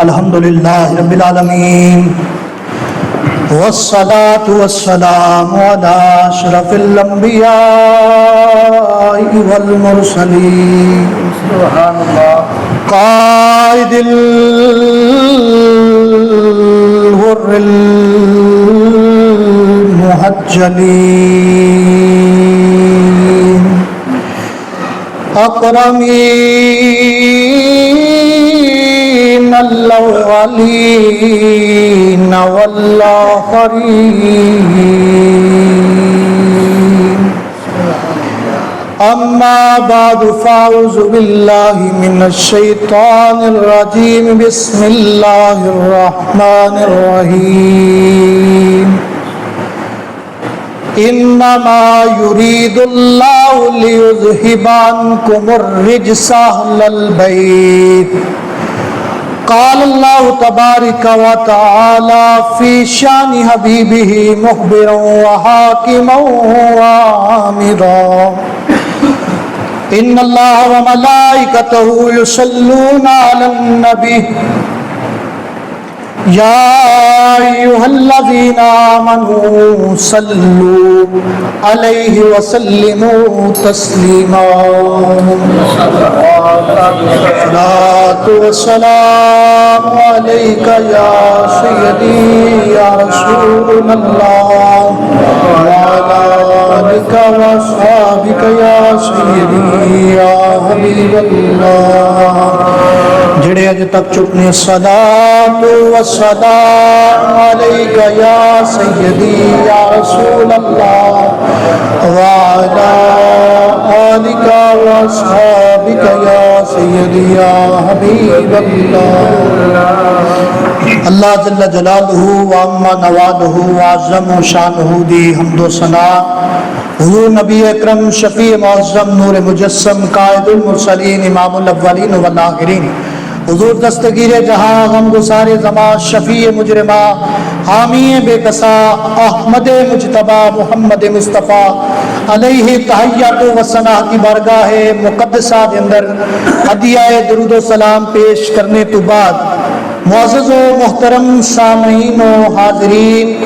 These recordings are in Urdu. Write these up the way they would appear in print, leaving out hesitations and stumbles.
الحمدللہ رب العالمین والصلاة والسلام على اشرف الانبیاء والمرسلین سبحان اللہ قائد الغر المحجلین اکرمین الاولین والآخرین اما بعد فاعوذ باللہ من الشیطان الرجیم بسم اللہ الرحمن الرحیم انما يريد الله ليذهب عنكم الرجس اهل البيت قال الله تبارك وتعالى في شان حبيبه مخبرا وحاكما وآمرا ان الله وملائكته يصلون على النبي يا أيها الذين آمنوا صلوا عليه وسلموا تسليما الصلاة والسلام عليك يا سيدي يا رسول الله وعلى آلك وأصحابك يا سيدي يا حبيب الله جڑے اج تک چپ نے الصلاۃ والسلام علیک یا سیدی یا رسول اللہ وعلی آلک واصحابک یا سیدی یا حبیب اللہ اللہ جل جلالہ وعم نوالہ وعظم شانہ دی حمد و ثنا حضور نبی اکرم شفیع معظم نور مجسم قائد المرسلین امام الاولین والآخرین حضور دستگیر جہاں غم گسار زمان شفیع مجرمہ حامی بے قصا احمد مجتبہ محمد مصطفیٰ علیہ تحیات و ثنا کی بارگاہ مقدسہ کے اندر ہدیہ درود و سلام پیش کرنے تو بعد معزز و محترم سامعین و حاضرین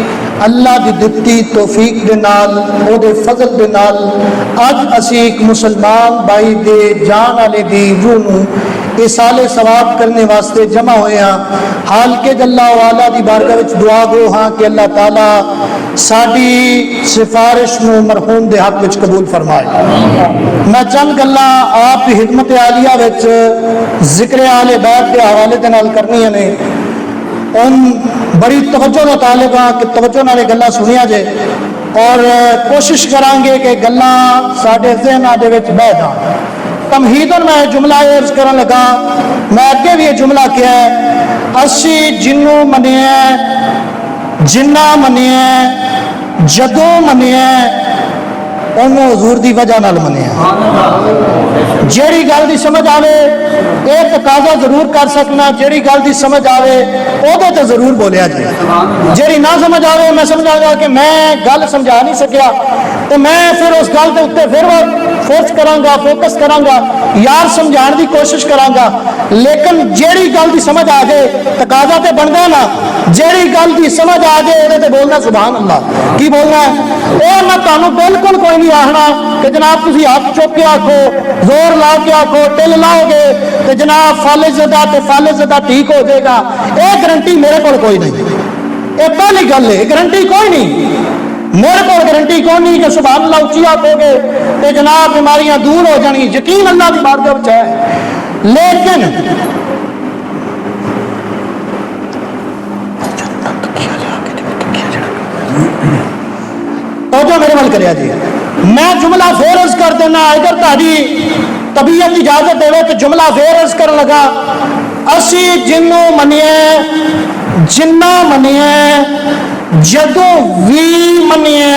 اللہ دی دتی توفیق دے نال او دے فضل دے نال اج اسی ایک مسلمان بھائی دے جان والے دی روح نو اصال ثواب کرنے واسطے جمع ہوئے ہیں حال کے اللہ والا دی بارگاہ وچ دعا گو ہاں کہ اللہ تعالی ساڈی سفارش نو مرحوم دے حق وچ قبول فرمائے میں چند گلاں آپ دی خدمت عالیہ وچ ذکر آل بیت دے حوالے دے نال کرنیاں نے ان بڑی توجہ کا طالب ہاں کہ توجہ نال گلاں سنیا جے اور کوشش کران گے کہ گلاں ساڈے ذہن دے وچ بیٹھ جان تمہیدن میں جملہ عرض کرن لگا میں اگے بھی یہ جملہ کیا ہے اسی جنوں منیے جنہ منیے جدوں منیے انہوں حضور دی وجہ نال منیے جیڑی گل دی سمجھ آوے ایک تقاضا ضرور کر سکنا جیڑی گل دی سمجھ آوے او دے تے ضرور بولیا جائے جیڑی نہ سمجھ آوے میں سمجھا گا کہ میں گل سمجھا نہیں سکیا تو میں پھر اس گل دے اوتے پھر فورس کراں گا فوکس کراں گا یار سمجھان دی کوشش کراں گا لیکن جیڑی گل دی سمجھ آ جائے تقاضا تے بندا نا جیڑی گل دی سمجھ آ جائے اودے تے بولنا سبحان اللہ کی بولنا ہے او میں تانوں بالکل کوئی نہیں آخنا کہ جناب تسی ہاتھ چوک کے آکھو زور لا کے آکھو ٹل لاؤ گے تے جناب فالج زدہ ٹھیک ہو جائے گا اے گارنٹی میرے کول کوئی نہیں اے پہلی گل ہے گارنٹی کوئی نہیں میرے کو گارنٹی کوئی نہیں کہ سبحان اللہ اچھی آکھو گے تے جناب بیماریاں دور ہو جانی یقین اللہ کی بارگاہ وچ ہے لیکن توجہ میرے ول کریا جی میں جملہ فیرز کر دینا اگر تہاڈی طبیعت اجازت دے تو جملہ فیرز کر لگا اسی جنوں منیے جنہ منیے جدوں وی منیے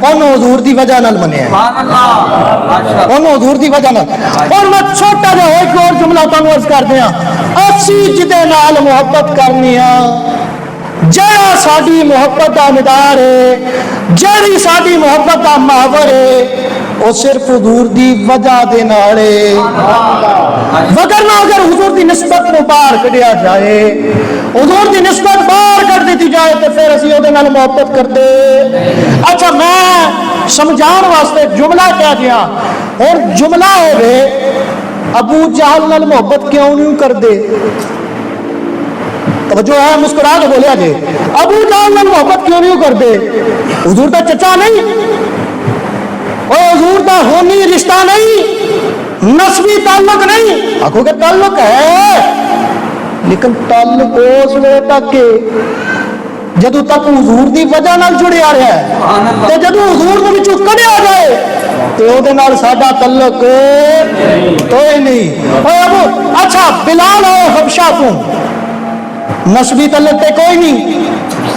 انہوں حضور دی وجہ نال منیے انہوں حضور دی وجہ نال اور میں چھوٹا جا ایک اور جملہ تانوں عرض کر دیاں اسی جدے نال محبت کرنی ہاں جڑا ساڈی محبت دا مدار ہے جڑی ساڈی محبت دا محور ہے وہ صرف حضور دی وجہ دے نال ہے، وگرنہ اگر حضور دی نسبت نو باہر کڈیا جائے، حضور دی نسبت باہر کر دیتی جائے تو پھر اسی وہ محبت کرتے۔ اچھا میں سمجھان واسطے جملہ کہہ دیا، اور جملہ ہوئے ابو جہل نال محبت کیوں نہیں کر دے؟ توجہ ہے، مسکرا کے بولیا جے، ابو جہل نال محبت کیوں نہیں کر دے؟ حضور دا چچا نہیں، اور حضور دا ہونی رشتہ نہیں، نسبی تعلق نہیں، آخو کہ تعلق ہے، لیکن تعلق اس وقت تک کہ جدو تک حضور دی وجہ نال جڑے آ رہا ہے، تے جدو حضور دے وچوں کڈیا جائے تے او دے نال ساڈا تعلق کوئی نہیں۔ اوے ابو اچھا بلال ہے حبشہ تو، نسبی تعلق تے کوئی نہیں،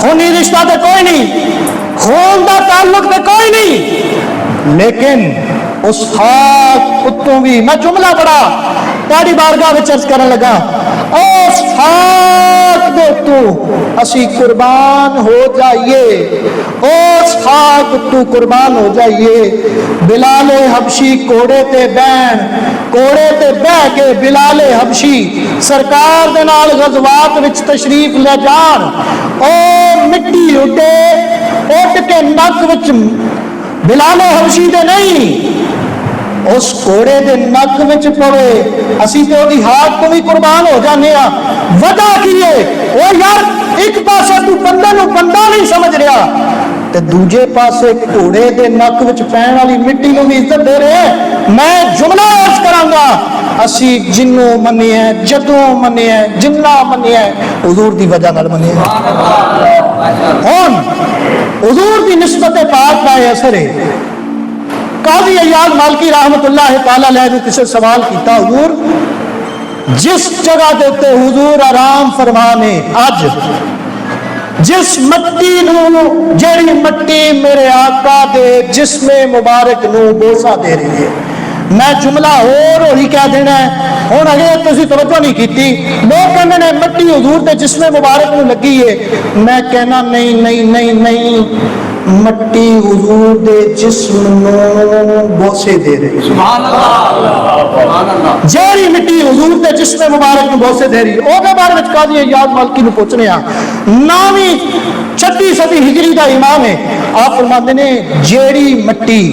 خونی رشتہ تے کوئی نہیں، خون دا تعلق تے کوئی نہیں، لیکن اس خاک اتوں بھی میں جملہ پڑھا تاری بارگاہ وچ عرض کرن لگا، اس خاک دے تو اسی قربان ہو جائیے، اس خاک تو قربان ہو جائیے۔ بلال حبشی کوڑے تے بہ کے بلال حبشی سرکار دے نال غزوات وچ تشریف لے جان، او مٹی اڈ کے نک وچ بلال حبشی دے نہیں، اس کوڑے دے نک وچ پوے، اسی تے اودی ہاتھ تو بھی قربان ہو جانے ہاں۔ وجہ کی ہے؟ او یار ایک پاسے تو بندے نو بندہ نہیں سمجھ رہا تے دوجے پاسے کوڑے دے نک وچ پین والی مٹی نو بھی عزت دے رہے ہیں۔ میں جملہ عرض کراں گا، اسی جنوں منی ہے، جدوں منی ہے، جنہ منی ہے، حضور دی وجہ نال منی ہے۔ ہن حضور دی نسبت پاک دا اثر ہے۔ قاضی ایاز مالکی رحمت اللہ تعالی علیہ نے کسی سوال کیتا، حضور جس جگہ دیتے حضور آرام فرمانے اج جس مٹی نو، جیڑی مٹی میرے آقا دے جسم مبارک نو بوسا دے رہی ہے، میں جملہ اور ہی کہہ دینا ہے، ہوں اگر تسی توجہ نہیں کیتی، لوگ کہنے نے مٹی حضور دے جسم مبارک نو لگی ہے، میں کہنا نہیں نہیں نہیں نہیں، مٹی حضور دے جسم نو بوسے دے رہی، سبحان اللہ، جیڑی مٹی حضور دے جسم مبارک نو بوسے دے رہی، او دے بارے وچ قاضی ایاز مالکی نو پوچھنے ہاں، 9ویں 36 صدی ہجری دا امام ہے، آپ فرماتے نے جیڑی مٹی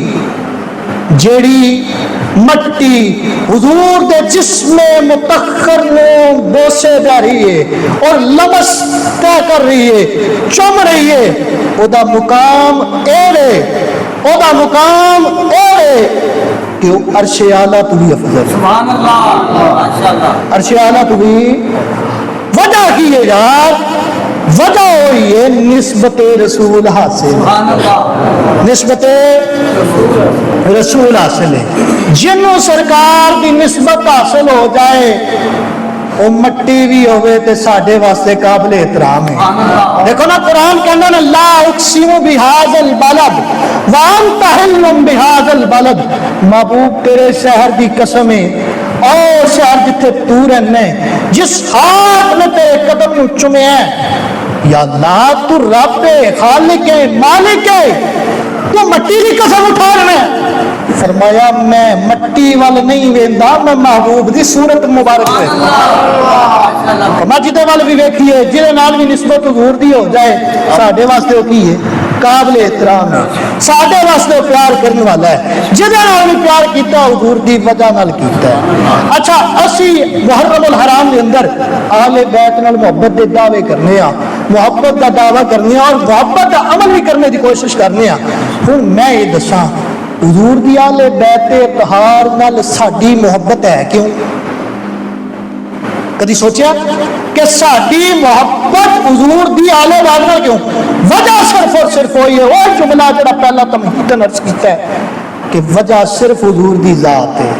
حضور دے جسم متخر نو بوسے دے رہی ہے اور لمس طے کر رہی ہے، چم رہی ہے، او دا مقام ایڑے، او دا مقام ایڑے کہ عرش اعلیٰ تو بھی افضل، سبحان اللہ، ماشاءاللہ، عرش اعلیٰ تو بھی۔ وجہ کی ہے یار؟ وجہ ہوئی ہے نسبت رسول حاصل، نسبت رسول حاصل ہے، جنوں سرکار دی نسبت حاصل ہو جائے وہ مٹی بھی ہوئے تے ساڈے واسطے قابل احترام ہے۔ دیکھو نا قرآن کہنا نا لا اقسم بہذا البلد وانت حل بہذا البلد، محبوب تیرے شہر دی قسم ہے، اور شہر جتھے تو رہنا ہے، جس ہاتھ میں تیرے قدم نو چومے ہے، یا اللہ تو رب ہے، خالق ہے، مالک ہے، تو مٹی کی قسم اٹھا رہے ہیں۔ فرمایا میں مٹی وال نہیں ویندا، میں محبوب دی صورت مبارک ہے، میں جدے وال بھی ویکھیے جہے نال بھی نسبت حضور دی ہو جائے ساڈے واسطے وہ کی ہے؟ قابل احترام ہے، ساڈے واسطے پیار کرنے والا ہے، جہے نال بھی پیار کیتا حضور دی وجہ نال کیتا ہے۔ اچھا اسی محرم الحرام دے اندر اہل بیت نال محبت دے دعوے کرنے ہاں، محبت دا دعویٰ کرنے ہاں اور محبت دا عمل بھی کرنے دی کوشش کرنے ہاں۔ ہن میں یہ دساں حضور دی اہل بیت اطہار نال ساڈی محبت ہے کیوں؟ کدی سوچیا کہ ساڈی محبت حضور دی اہل بیت نال کیوں؟ وجہ صرف اور صرف وہی ہے، وہ جملہ جڑا پہلا تمہیداً عرض کیتا ہے کہ وجہ صرف حضور دی ذات ہے،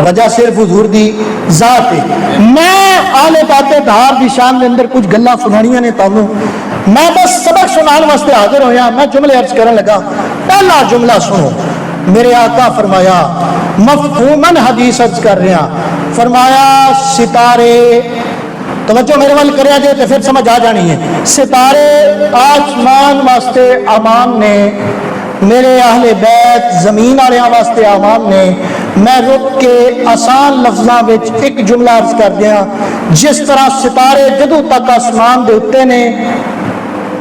وجہ صرف حضور دی ذات ہے۔ میں اہل بیت اطہار دی شان دے اندر کچھ گلاں سنانیاں نے تانوں، میں بس سبق سنان واسطے حاضر ہویا، میں جملے عرض کرن لگا۔ پہلا جملہ سنو، میرے آقا فرمایا مفہوماً حدیث عرض کر رہے ہیں، فرمایا ستارے، توجہ میرے وال کریا جائے تو پھر سمجھ آ جانی ہے، ستارے آسمان واسطے امان نے، میرے اہل بیت زمین والوں واسطے آمان نے. میں رک کے آسان لفظاں وچ ایک جملہ عرض کر دیا. جس طرح ستارے جدوں تک آسمان دے اتے نے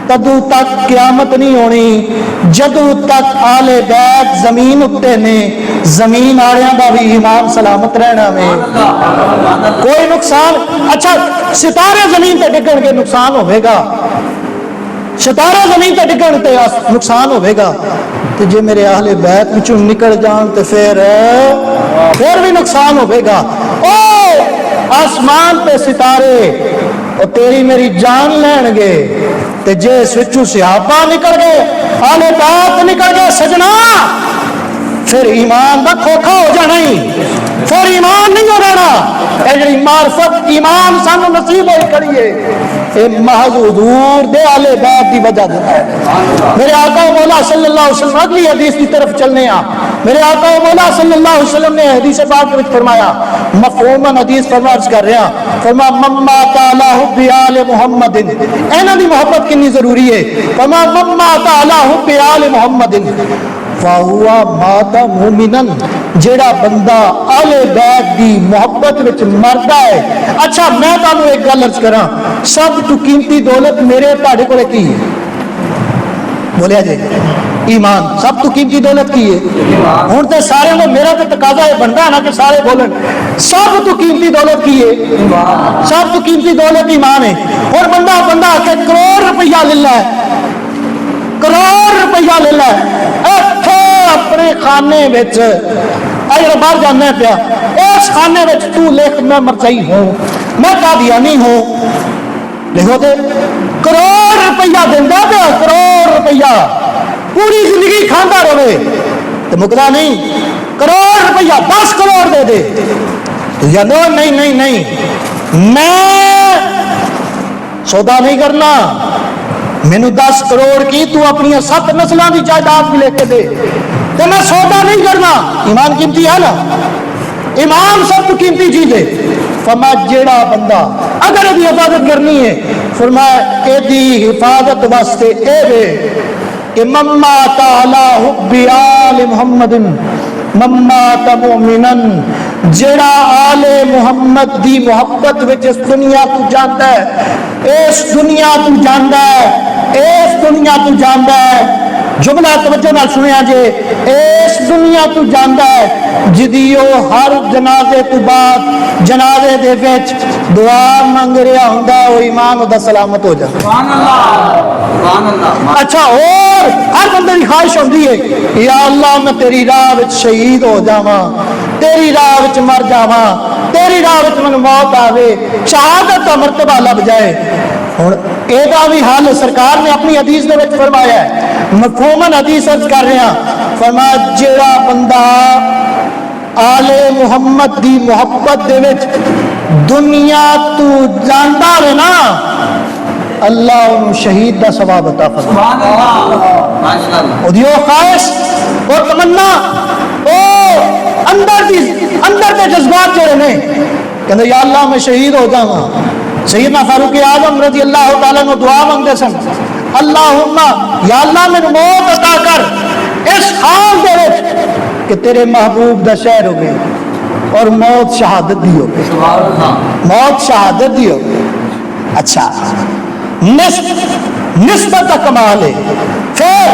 تدوں تک قیامت نہیں ہونی. جدوں تک آل بیت زمین اتے نے زمین والوں کا بھی ایمان سلامت رہنا میں کوئی نقصان. اچھا ستارے زمین تے ڈگن کے نقصان ہوئے گا, ستارے زمین تے ڈگن تے نقصان ہوئے گا, تو جے میرے اہل بیت وچوں نکل جان تو پھر بھی نقصان ہوئے گا. او آسمان پہ ستارے اور تیری میری جان لین گے, تے جے اس وچوں صحابہ نکل گئے, اہل بیت نکل گئے سجنا, پھر ایمان دا کھوکھا ہو جانا ہی, پھر ایمان نہیں ہو رہنا. اے جڑی معرفت ایمان سانو نصیب ہوئی کھڑی ہے اے محض حضور دے اہل بیت دی وجہ سے ہے. میرے آقا و مولا صلی اللہ علیہ وسلم اگلی حدیث کی طرف چلنے ہیں. میرے آقا و مولا صلی اللہ علیہ وسلم نے حدیث پاک میں فرمایا, مفہوماً حدیث فرمائش کر رہے ہیں, فرما مما تعالی حب آل محمد, اینا دی محبت کنی ضروری ہے. فرما مما تعالی حب آل محمد فَهُوَ مَاتَ مُؤْمِنًا, جیڑا بندہ آل بیت دی محبت وچ مردا ہے. اچھا میں تانوں ایک گل عرض کراں, سب تو قیمتی دولت میرے تہاڈے کول کی ہے؟ بولیا جی ایمان. سب تو قیمتی دولت کی ہے؟ ہن تے سارے کو میرا تے تقاضا ہے بندا نا کہ سارے بولن سب تو قیمتی دولت کی ہے؟ سب تو قیمتی دولت ایمان ہے. اور بندہ آ کے کروڑ روپیہ لے لے, کروڑ روپیہ لے لے, اپنے خانے وچ اگر باہر جانا پیا اس خانے وچ تو لکھ میں مرچائی ہوں, میں قادیانی ہوں, دیکھو تے کروڑ روپیہ دینا پیا, کروڑ روپیہ پوری زندگی کھانا رہے تو مکدا نہیں. کروڑ روپیہ 10 کروڑ دے دے یا نو, نہیں نہیں نہیں, میں سودا نہیں کرنا, مینو 10 کروڑ کی تو اپنی 7 نسلوں کی جائیداد بھی لے کے دے, تو میں سودا نہیں کرنا. ایمان قیمتی ہے نا, ایمان سب تو قیمتی چیز ہے. فرمایا جیڑا بندہ اگر یہ حفاظت کرنی ہے, فرمایا یہ حفاظت واسطے اے وے کہ مما تعالی حب آل محمد مما مؤمنا, جیڑا آل محمد دی محبت وچ اس دنیا تو جاندا ہے, اس دنیا تو جاندا ہے, اس دنیا تو جاندا ہے. جملہ توجہ نال سنیا جے, اس دنیا تو جاندا ہے جدیو ہر جنازے تو بعد جنازے دے وچ دعا منگ رہا ہوندا او ایمان دا سلامت ہو جائے. سبحان اللہ سبحان اللہ. اچھا اور ہر بندے دی خواہش ہوندی ہے یا اللہ میں تیری راہ وچ شہید ہو جاواں, تیری راہ وچ مر جاواں, تیری راہ وچ من موت آوے, شہادت دا مرتبہ لب جائے. ہن اے دا بھی حال سرکار نے اپنی حدیث دے وچ فرمایا ہے, مفہوماً حدیث عرض کر رہے ہیں. فرمایا جیڑا بندہ آل محمد دی محبت دے وچ دنیا تو جاندا ہے نا, اللہ انہوں شہید دا ثواب عطا فرمائے. او دیو خواہش او تمنا او اندر دے جذبات جڑے نے کہندے یا اللہ میں شہید ہو جاواں. سیدنا فاروق اعظم رضی اللہ تعالیٰ عنہ دعا مانگتے سن, اللہم یا اللہ میں موت عطا کر اس حال دے وچ کہ تیرے محبوب دا شہر ہو گئے اور موت شہادت دی ہو گئے, موت شہادت دی ہو گئے. اچھا نسبت کا کمال ہے. پھر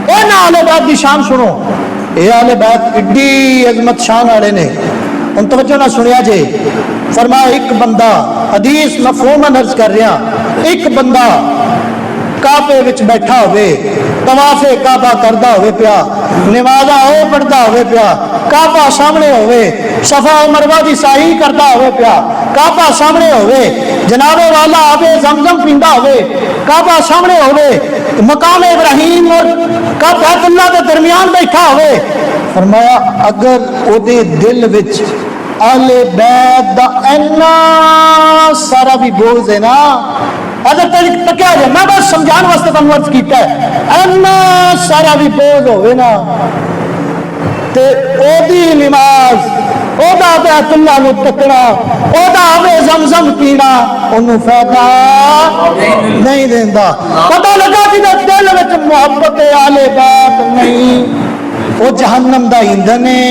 اے نا اہل بیت دی شان سنو, اے اہل بیت ایڈی عظمت شان والے نے, ان توجہ نہ سنیا جے. فرمایا ایک بندہ, حدیث مفہوماً عرض کر رہا, ایک بندہ کعبے وچ بیٹھا ہوئے, طواف کعبہ کردا ہوئے پیا, نمازاں او پڑھدا ہوئے پیا, کعبہ سامنے ہوئے, صفا و مروہ دی سعی کردا ہوئے پیا, کعبہ سامنے ہوئے, جناب والا آب زمزم پیندا ہوئے, کعبہ سامنے ہوئے, مقام ابراہیم اور بیت اللہ کے درمیان بیٹھا ہوئے. فرمایا اگر او دے دل وچ اہل بیت دا اینا سارا بھی بوجھ ہے نا, اگر تکیا جائے, میں بس سمجھان واسطے تم عرض کیتا ہے, اینا سارا بھی بوجھ ہوئے نا تے او دی نماز ਉਹਦਾ ਬੈਤੁੱਲਾ ਨੂੰ ਤੱਕਣਾ, ਉਹਦਾ ਆਵੇ ਜ਼ਮਜ਼ਮ ਪੀਣਾ ਉਹਨੂੰ ਫਾਇਦਾ ਨਹੀਂ ਦਿੰਦਾ। ਪਤਾ ਲੱਗਾ ਜਿਹਦੇ ਦਿਲ ਵਿੱਚ ਮੁਹੱਬਤ ਆਲੇ ਬਾਤ ਨਹੀਂ, ਉਹ ਜਹੰਨਮ ਦਾ ਈਂਧਨ ਹੈ,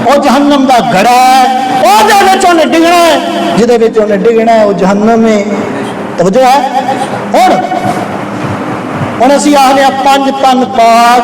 ਉਹ ਜਹੰਨਮ ਦਾ ਘੜਾ ਹੈ, ਉਹਦੇ ਵਿੱਚ ਉਹਨੇ ਡਿੱਗਣਾ ਹੈ, ਜਿਹਦੇ ਵਿੱਚ ਉਹਨੇ ਡਿੱਗਣਾ ਹੈ ਉਹ ਜਹੰਨਮ ਹੈ। ਤਵੱਜੋ ਹੈ। ਹੁਣ ਅਸੀਂ ਆਖਦੇ 5 ਤਨ ਪਾਕ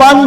5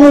ਨੂੰ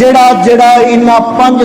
ਜਿਹੜਾ ਜਿਹੜਾ ਇਹਨਾਂ 5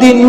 ਦੀ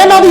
ਇਹਨਾਂ ਦੀ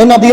ਇਹਨਾਂ ਦੀ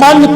5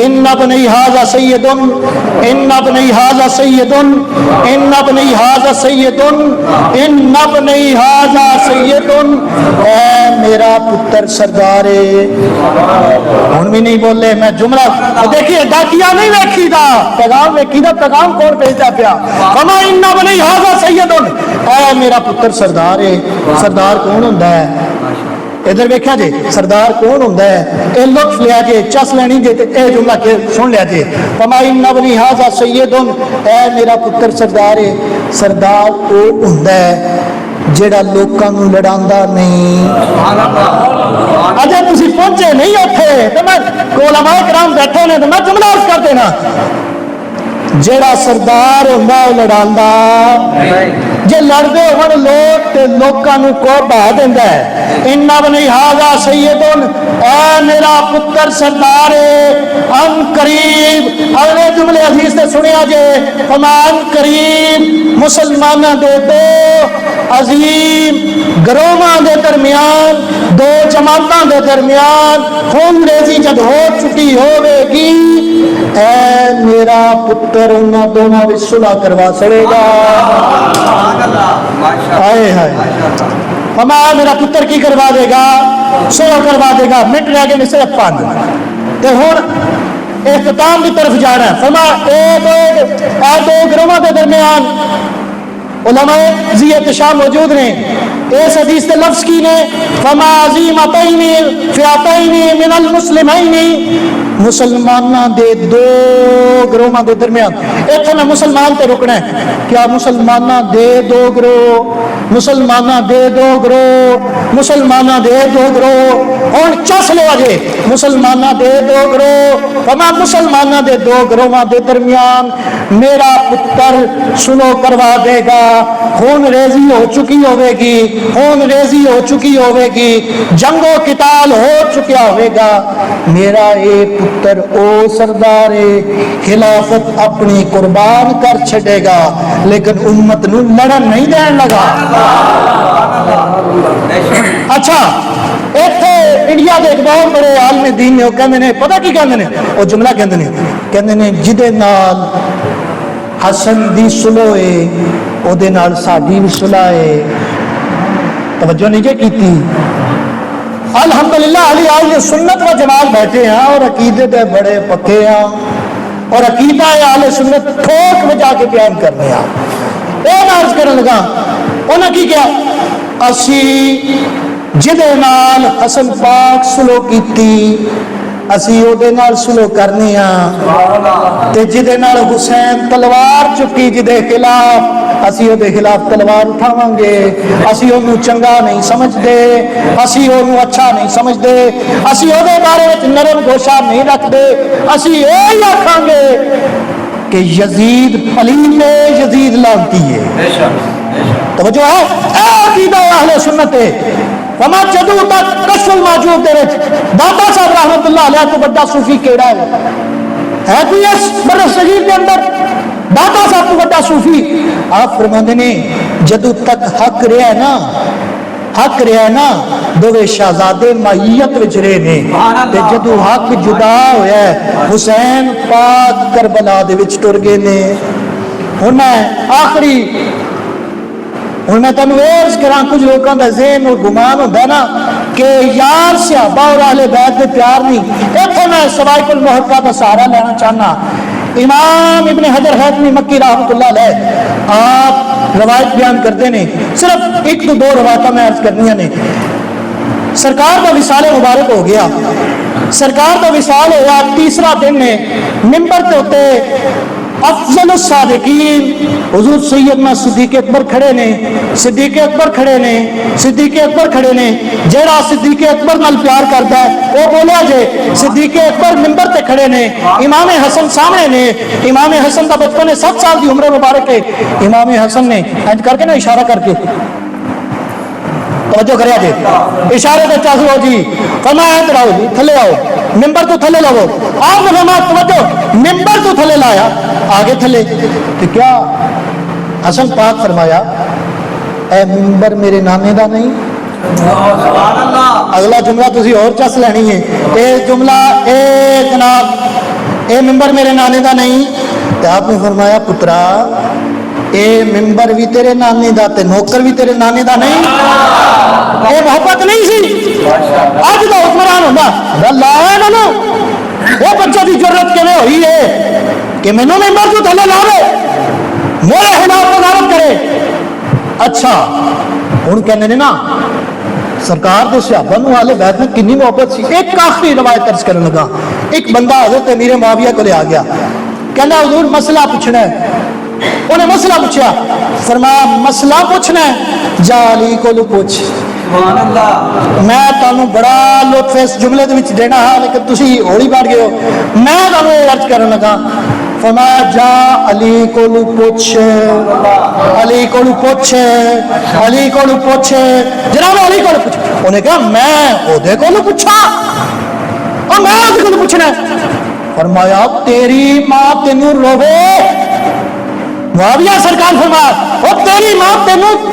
ان ابنی ھذا سید ان ابنی ھذا سید ان ابنی ھذا سید ان ابنی ھذا سید، اے میرا پتر سردار ہے۔ ہن بھی نہیں بولے، میں جملہ دیکھیے ڈاکیا نہیں ویکھی دا، پیغام ویکھی دا، پیغام کون بھیجدا پیا؟ فما ان ابنی ھذا سید، اے میرا پتر سردار ہے۔ سردار کون ہوندا ہے؟ ادھر ویکھیا جی سردار کون ہوندا ہے؟ اے لطف لیا جی، چس لینی جی تے اے جملہ کہ سن لیا جی، فما ان ابنی ھذا سید، اے میرا پتر سردار ہے۔ سردار او ہوندا ہے جیڑا لوکاں نوں لڑاندا نہیں۔ اجے تسی پہنچے نہیں اوتھے تے میں علماء کرام بیٹھے نے تے میں جملہ عرض کر دینا، جیڑا سردار ہوندا او لڑاندا جے لڑدے ہون لوگ تے لوکاں نوں کو بہا دیندا ہے۔ ان ابنی ھذا سید، اے میرا پتر سردار ہے۔ ان قریب اگلے جملے حدیث تے سنیا جے، فمان قریب مسلماناں دے دو عظیم گروہاں دے درمیان، دو جماعتاں دے درمیان خون ریزی جد ہو چکی ہوے گی، اے میرا پتر انہاں دونوں وچ صلح کروا سڑے گا۔ ہائے ہائے، ہما میرا پتر کی کروا دے گا؟ صلح کروا دے گا۔ منٹ رہ گئے صرف 5 تے ہن اختتام کی طرف جانا ہے۔ فرما اے دو گروہاں دے درمیان علماء ذی اتشام موجود نے، اس حدیث کے لفظ کی نے فما عظیمتین فئتین من المسلمین، مسلمانوں دے دو گروہاں دے درمیان۔ اتنے میں مسلمان تے رکنا ہے، کیا مسلمانوں دے دو گروہ، مسلمانوں دے دو گروہ، مسلمانوں دے دو گروہ، ہن چس لو جے مسلمانوں دے دو گروہ، فما مسلمانوں دے دو گروہاں دے درمیان میرا پتر سلو کروا دے گا۔ خون ریزی ہو چکی ہوے گی، خون ریزی ہو چکی ہوے گی، جنگ و قتال ہو چکیا ہوے گا، میرا اے پتر او سردار خلافت اپنی قربان کر چھڑے گا، لیکن امت نو لڑن نہیں دین لگا۔ اچھا ایتھے انڈیا دے ایک بہت بڑے عالم دین نے وہ کہندے نے، پتہ کی کہندے نے؟ وہ جملہ کہندے نے جدے نال حسن دی صلح ہے او دے نال ساڈی بھی صلح ہے۔ توجہ نہیں جے کیتی؟ الحمدللہ علی اہل سنت و جماعت بیٹھے ہیں اور عقیدے دے بڑے پکے ہیں اور عقیدہ اہل سنت ٹھوک میں جا کے بیان کرنے ہیں۔ اے عرض کرن لگا انہاں کی کیا اسی جدے نال حسن پاک صلح کیتی اسی او دے نال صلح کرنی ہاں، تے جدے نال حسین تلوار چکی جدے خلاف اسی او دے خلاف تلوار اٹھاواں گے۔ اسی او نو چنگا نہیں سمجھ دے، اسی او نو اچھا نہیں سمجھ دے، اسی او دے بارے وچ نرم گوشہ نہیں رکھ دے، اسی یہی آکھاں گے کہ یزید پلید ہے، یزید لعنتی ہے۔ توجہ ہے؟ اے عقیدہ اہل سنت ہے۔ وما جدو تک کشف الموجود دے وچ داتا صاحب رحمت اللہ علیہ تو بڑا صوفی کیڑا ہے کوئی اس برصغیر کے اندر؟ داتا صاحب تو بڑا صوفی۔ آپ فرماندے نے جدو تک حق رہا نا، حق رہا نا دوے شہزادے ماہیت وچ رہے نے، تے جدو حق جدا ہویا ہے حسین پاک کربلا دے وچ ٹر گئے نے۔ ہن میں آخری ہوں میں تمہیں عرض کراں کچھ لوگوں کا ذہن اور گمان ہوتا ہے نا کہ یار صحابہ اور اہل بیت کے پیار نہیں۔ اتنے میں سوائق المحقہ کا سہارا لینا چاہنا۔ امام ابن حجر حیثمی مکی رحمۃ اللہ علیہ آپ روایت بیان کرتے ہیں، صرف ایک تو 2 روایتیں میں عرض کرنی نے۔ سرکار کا وصال مبارک ہو گیا، سرکار کا وصال ہوا، تیسرا دن نے ممبر کے ہوتے افضل الصادقین حضور سیدنا صدیق اکبر کھڑے نے، صدیق اکبر کھڑے نے، صدیق اکبر کھڑے نے۔ جیڑا صدیق اکبر نال پیار کرتا ہے وہ بولیا جے صدیق اکبر ممبر تے کھڑے نے، امام حسن سامنے نے، امام حسن کا بچپن ہے 7 سال کی عمر مبارک ہے۔ امام حسن نے انج کر کے نا اشارہ کر کے توجہ کریا جے، اشارے تے چاہو جی فرمایا ادھر آؤ جی تھلے آؤ، ممبر تو تھلے لاؤ۔ آپ نے فرمایا توجہ ممبر تو تھلے لایا، آگے تھلے کہ کیا حسن پاک فرمایا اے ممبر میرے نانے دا نہیں؟ اگلا جملہ تسی اور چس لینی ہے۔ اے جملہ اے جناب اے ممبر میرے نانے دا نہیں. تو آپ نے فرمایا پترا اے ممبر بھی تیرے نانے دا تے نوکر بھی تیرے نانے دا نہیں. اے محبت نہیں سی اج دا حکمران ہوندا لایا نو وہ بچوں کی ضرورت کیویں ہوئی ہے کہ مینوں ممبر تو تھلے لاوے میرے خلاف وزارت کرے. اچھا ہن کہنے نے نا سرکار دے صحابہ نو اہل بیت میں کنی محبت سی. ایک آخری روایت درج کرنے لگا. ایک بندہ حضرت امیر معاویہ کو لے آ گیا, کہنا حضور مسئلہ پوچھنا ہے. انہیں مسئلہ پوچھا, فرمایا مسئلہ پوچھنا ہے جا علی کو پوچھ. میں تمہیں بڑا لطف اس جملے دے وچ دینا ہے لیکن تسی ہولی بیٹھ گئے ہو. میں تمہیں عرض کرنے لگا, فرمایا جا علی کو پوچھ, علی کو پوچھ, علی کو پوچھ. جناب علی کو پوچھ. انہیں کہا میں عہدے کو پوچھا اور میں عہدے کو پوچھنا ہے. فرمایا تیری ماں تینوں روے. معاویہ سرکار فرمایا وہ تیری ماں تینوں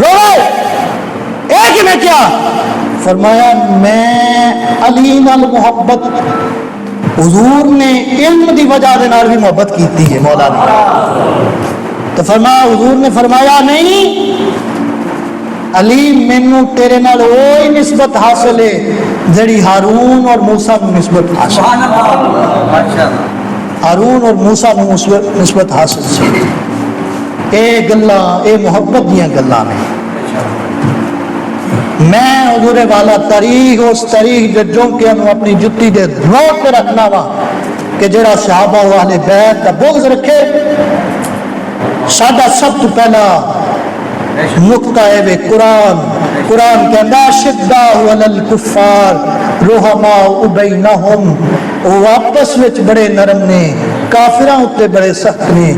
روے ایک میں کیا. فرمایا میں علی نال محبت حضور نے علم دی وجہ دے نال بھی محبت کیتی ہے مولا نے. تو فرمایا حضور نے فرمایا نہیں علی مینوں تیرے نال وہی نسبت حاصل ہے جڑی ہارون اور موسیٰ کو نسبت حاصل ہے. ہارون اور موسیٰ کو نسبت حاصل سی. اے گلاں اے محبت دیاں گلاں نے. میں حضور والا تاریخ اس تاریخ جو کہ ہم اپنی جتی دے روٹ پہ رکھنا وا کہ جڑا صحابہ و اہل بیت کا بغض رکھے. سادہ سب تو پہلا نقطہ ہے وہ قرآن. قرآن کہندا شداء علی الکفار رحماء بینہم, وہ آپس وچ بڑے نرم نے کافراں تے بڑے سخت نے.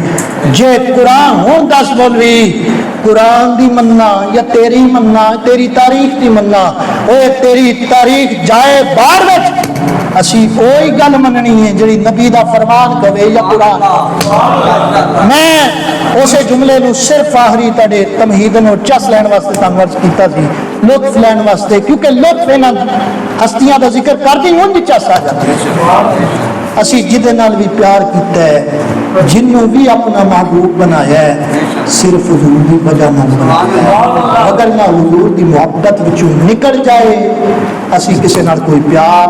جے قرآن ہوں دس مولوی قرآن دی مننا یا تیری مننا تیری تاریخ دی مننا اوے تیری تاریخ جائے باہر وچ اسی اوہی گل مننی ہے جڑی نبی دا فرمان کہے یا قرآن. میں اسے جملے نو صرف آخری تڑے تمہیدن اور چس لین واسطے تنورز کیتا سی, لطف لین واسطے, کیونکہ لطف انہاں ہستیاں دا ذکر کر دی ہوں دی چس آ جاتی. اسی جدے نال بھی پیار کیتا ہے جنوں بھی اپنا محبوب بنایا ہے صرف حضور دی وجہ نال بنایا ہے. اگر نہ حضور دی محبت وچوں نکل جائے اسی کسی نال کوئی پیار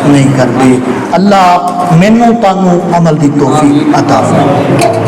نہیں کرتے. اللہ مینوں تانوں عمل دی توفیق عطا فرمائے.